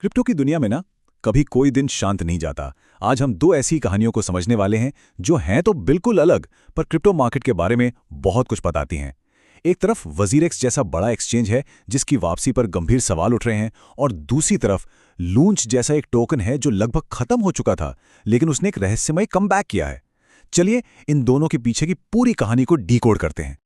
Crypto की दुनिया में ना कभी कोई दिन शांत नहीं जाता। आज हम दो ऐसी कहानियों को समझने वाले हैं जो हैं तो बिल्कुल अलग, पर क्रिप्टो मार्केट के बारे में बहुत कुछ बताती हैं। एक तरफ वजीरेक्स जैसा बड़ा एक्सचेंज है जिसकी वापसी पर गंभीर सवाल उठ रहे हैं, और दूसरी तरफ लूंच जैसा एक टोकन है जो लगभग खत्म हो चुका था, लेकिन उसने एक रहस्यमय कमबैक किया है। चलिए इन दोनों के पीछे की पूरी कहानी को डीकोड करते हैं।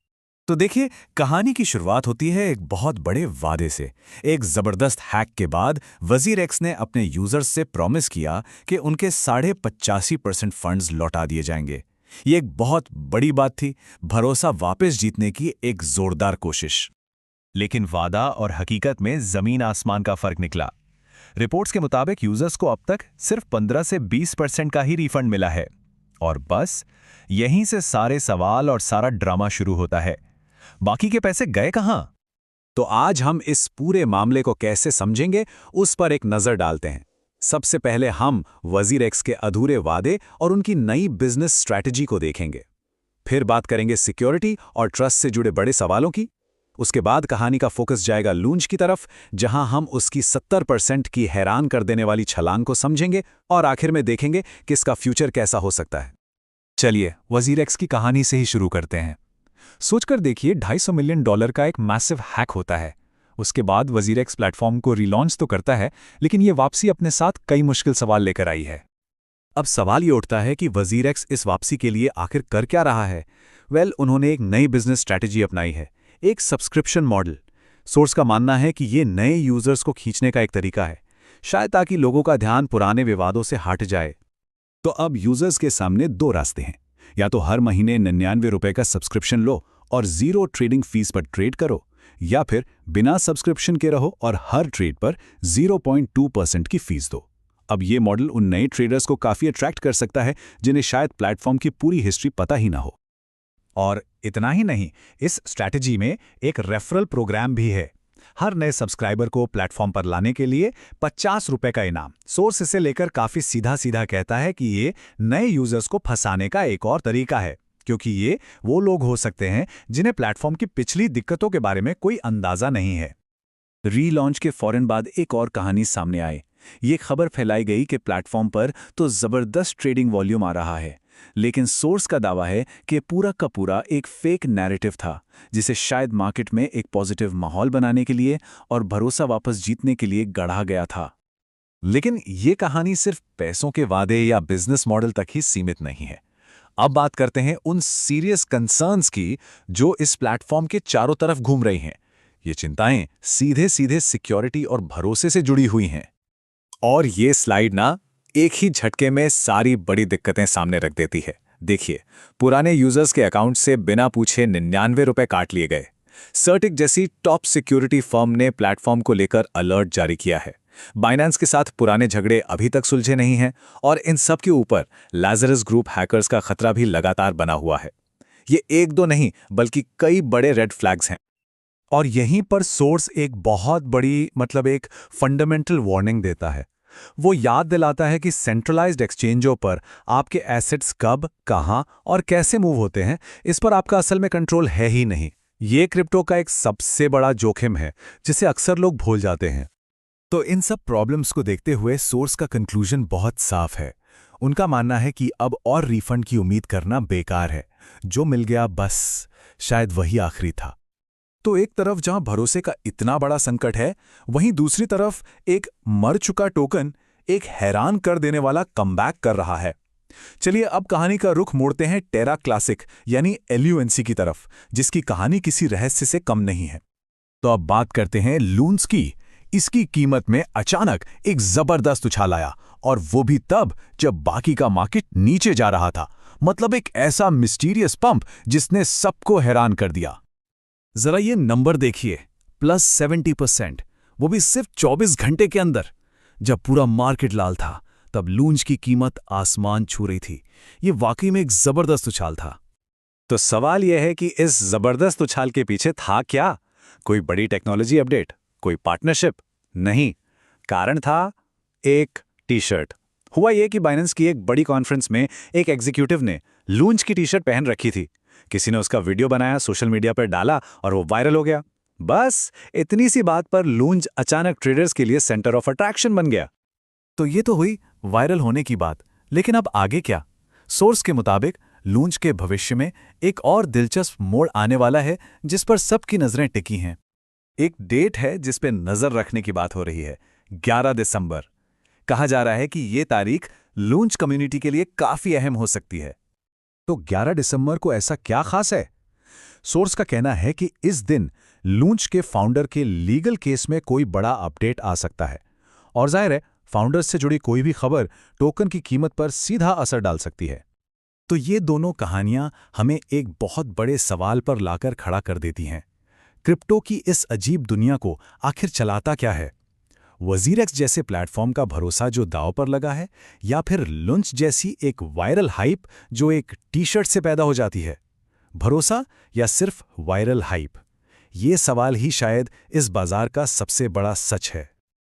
तो देखिए, कहानी की शुरुआत होती है एक बहुत बड़े वादे से। एक जबरदस्त हैक के बाद वजीरेक्स ने अपने यूजर्स से प्रॉमिस किया कि उनके 85% फंड्स लौटा दिए जाएंगे। ये एक बहुत बड़ी बात थी, भरोसा वापस जीतने की एक जोरदार कोशिश। लेकिन वादा और हकीकत में जमीन आसमान का फर्क निकला। रिपोर्ट्स के मुताबिक यूजर्स को अब तक सिर्फ 15 से 20% का ही रिफंड मिला है। और बस यहीं से सारे सवाल और सारा ड्रामा शुरू होता है। बाकी के पैसे गए कहां? तो आज हम इस पूरे मामले को कैसे समझेंगे, उस पर एक नजर डालते हैं। सबसे पहले हम वजीरेक्स के अधूरे वादे और उनकी नई बिजनेस स्ट्रैटेजी को देखेंगे। फिर बात करेंगे सिक्योरिटी और ट्रस्ट से जुड़े बड़े सवालों की। उसके बाद कहानी का फोकस जाएगा लूंच की तरफ, जहां हम उसकी 70% की हैरान कर देने वाली छलांग को समझेंगे, और आखिर में देखेंगे कि इसका फ्यूचर कैसा हो सकता है। चलिए वजीरेक्स की कहानी से ही शुरू करते हैं। सोचकर देखिए, $250 मिलियन का एक मैसिव हैक होता है। उसके बाद वजीरेक्स प्लेटफॉर्म को रिलॉन्च तो करता है, लेकिन ये वापसी अपने साथ कई मुश्किल सवाल लेकर आई है। अब सवाल ये उठता है कि वजीरेक्स इस वापसी के लिए आखिर कर क्या रहा है। उन्होंने एक नई बिजनेस स्ट्रैटेजी अपनाई है, एक सब्सक्रिप्शन मॉडल। सोर्स का मानना है कि ये नए यूजर्स को खींचने का एक तरीका है, शायद ताकि लोगों का ध्यान पुराने विवादों से हट जाए। तो अब यूजर्स के सामने दो रास्ते हैं। या तो हर महीने $99 का सब्सक्रिप्शन लो और 0 ट्रेडिंग फीस पर ट्रेड करो, या फिर बिना सब्सक्रिप्शन के रहो और हर ट्रेड पर 0.2% की फीस दो। अब ये मॉडल उन नए ट्रेडर्स को काफी अट्रैक्ट कर सकता है जिन्हें शायद प्लेटफॉर्म की पूरी हिस्ट्री पता ही ना हो। और इतना ही नहीं, इस स्ट्रैटेजी में एक रेफरल प्रोग्राम भी है। हर नए सब्सक्राइबर को प्लेटफॉर्म पर लाने के लिए $50 का इनाम। सोर्स इसे लेकर काफी सीधा सीधा कहता है कि ये नए यूजर्स को फंसाने का एक और तरीका है, क्योंकि ये वो लोग हो सकते हैं जिन्हें प्लेटफॉर्म की पिछली दिक्कतों के बारे में कोई अंदाजा नहीं है। रीलॉन्च के फौरन बाद एक और कहानी सामने आई। ये खबर फैलाई गई कि प्लेटफॉर्म पर तो जबरदस्त ट्रेडिंग वॉल्यूम आ रहा है, लेकिन सोर्स का दावा है कि पूरा का पूरा एक फेक नैरेटिव था, जिसे शायद मार्केट में एक पॉजिटिव माहौल बनाने के लिए और भरोसा वापस जीतने के लिए गढ़ा गया था। लेकिन ये कहानी सिर्फ पैसों के वादे या बिजनेस मॉडल तक ही सीमित नहीं है। अब बात करते हैं उन सीरियस कंसर्न्स की जो इस प्लेटफॉर्म के चारों तरफ घूम रही हैं। ये चिंताएं सीधे सीधे सिक्योरिटी और भरोसे से जुड़ी हुई हैं। और ये स्लाइड ना एक ही झटके में सारी बड़ी दिक्कतें सामने रख देती है। देखिए, पुराने यूजर्स के अकाउंट से बिना पूछे $99 काट लिए गए। सर्टिक जैसी टॉप सिक्योरिटी फर्म ने प्लेटफॉर्म को लेकर अलर्ट जारी किया है। बाइनेंस के साथ पुराने झगड़े अभी तक सुलझे नहीं हैं, और इन सब के ऊपर लाजरस ग्रुप हैकर्स का खतरा भी लगातार बना हुआ है। ये एक दो नहीं बल्कि कई बड़े रेड फ्लैग्स हैं। और यहीं पर सोर्स एक बहुत बड़ी एक फंडामेंटल वार्निंग देता है। वो याद दिलाता है कि सेंट्रलाइज्ड एक्सचेंजों पर आपके एसेट्स कब, कहां और कैसे मूव होते हैं, इस पर आपका असल में कंट्रोल है ही नहीं। ये क्रिप्टो का एक सबसे बड़ा जोखिम है जिसे अक्सर लोग भूल जाते हैं। तो इन सब प्रॉब्लम्स को देखते हुए सोर्स का कंक्लूजन बहुत साफ है। उनका मानना है कि अब और रिफंड की उम्मीद करना बेकार है। जो मिल गया बस शायद वही आखिरी था। तो एक तरफ जहां भरोसे का इतना बड़ा संकट है, वहीं दूसरी तरफ एक मर चुका टोकन एक हैरान कर देने वाला कमबैक कर रहा है। चलिए अब कहानी का रुख मोड़ते हैं टेरा क्लासिक यानी LUNC की तरफ, जिसकी कहानी किसी रहस्य से कम नहीं है। तो अब बात करते हैं लूंस की। इसकी कीमत में अचानक एक जबरदस्त उछाल आया, और वो भी तब जब बाकी का मार्केट नीचे जा रहा था। एक ऐसा मिस्टीरियस पंप जिसने सबको हैरान कर दिया। जरा ये नंबर देखिए, +70%, वो भी सिर्फ 24 घंटे के अंदर। जब पूरा मार्केट लाल था तब लूंच की कीमत आसमान छू रही थी। ये वाकई में एक जबरदस्त उछाल था। तो सवाल यह है कि इस जबरदस्त उछाल के पीछे था क्या? कोई बड़ी टेक्नोलॉजी अपडेट, कोई पार्टनरशिप? नहीं, कारण था एक टी-शर्ट। हुआ यह कि बाइनेंस की एक बड़ी कॉन्फ्रेंस में एक एग्जीक्यूटिव ने लूंच की टी-शर्ट पहन रखी थी। किसी ने उसका वीडियो बनाया, सोशल मीडिया पर डाला और वो वायरल हो गया। बस इतनी सी बात पर लूंज अचानक ट्रेडर्स के लिए सेंटर ऑफ अट्रैक्शन बन गया। तो ये तो हुई वायरल होने की बात, लेकिन अब आगे क्या? सोर्स के मुताबिक लूंज के भविष्य में एक और दिलचस्प मोड़ आने वाला है जिस पर सबकी नजरें टिकी हैं। एक डेट है जिस पे नजर रखने की बात हो रही है, 11 दिसंबर। कहा जा रहा है कि ये तारीख लूंज कम्युनिटी के लिए काफी अहम हो सकती है। तो 11 दिसंबर को ऐसा क्या खास है? सोर्स का कहना है कि इस दिन लूंज के फाउंडर के लीगल केस में कोई बड़ा अपडेट आ सकता है, और जाहिर है फाउंडर्स से जुड़ी कोई भी खबर टोकन की कीमत पर सीधा असर डाल सकती है। तो ये दोनों कहानियां हमें एक बहुत बड़े सवाल पर लाकर खड़ा कर देती हैं। क्रिप्टो की इस अजीब दुनिया को आखिर चलाता क्या है? वजीरेक्स जैसे प्लेटफॉर्म का भरोसा जो दांव पर लगा है, या फिर लूंज जैसी एक वायरल हाइप जो एक टी-शर्ट से पैदा हो जाती है? भरोसा या सिर्फ वायरल हाइप? ये सवाल ही शायद इस बाजार का सबसे बड़ा सच है।